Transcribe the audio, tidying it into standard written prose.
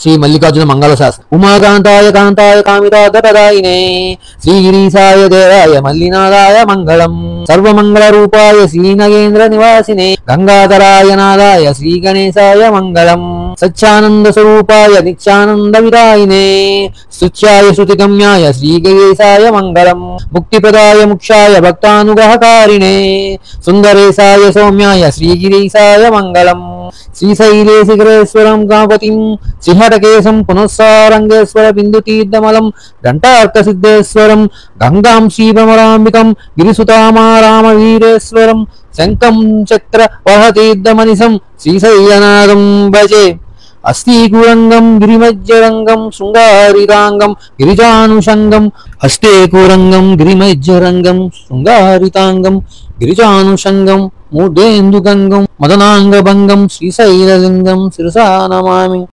శ్రీ మల్లికార్జున మంగళ శాస్త్రం. ఉమాకాంతాయ కాంతాయ కామితార్థప్రదాయినే శ్రీగిరీశాయ దేవాయ మల్లినాథాయ మంగళం. సర్వమంగళ రూపాయ శ్రీనగేంద్ర నివాసినే గంగాధరాయ నాదాయ శ్రీ గణేశాయ మంగళం. సచ్చానంద స్వరూపాయ నిత్యానంద విదాయినే స్తుత్యాయ శృతిగమ్యాయ శ్రీగణేశాయ మంగళం. ముక్తిప్రదాయ ముక్షాయ భక్తానుగ్రహకారిణే సుందరేశాయ సౌమ్యాయ శ్రీగిరీశాయ మంగళం. శ్రీశైలే శిఖరేశ్వరం గణపతిం శ్రీహటకేశం పునఃసారంగేశ్వర బిందుతీర్థమలం ఘంటార్క సిద్ధేశ్వరం గంగాం శ్రీభ్రమరాంబికం గిరిసుతామారామ వీరేశ్వరం శంఖం చక్ర వహతీర్థమనిసం శ్రీశైలనాథం భజే. అస్థీకూరంగం గిరిమజ్జరంగం శృంగారితాంగం గిరిజానుషంగం హస్తేకూరంగం గిరిమజ్జరంగం శృంగారితాంగం గిరిజానుషంగం మూర్ధేందుగంగం మదనాంగభంగం శ్రీశైలలింగం శిరసా నమామి.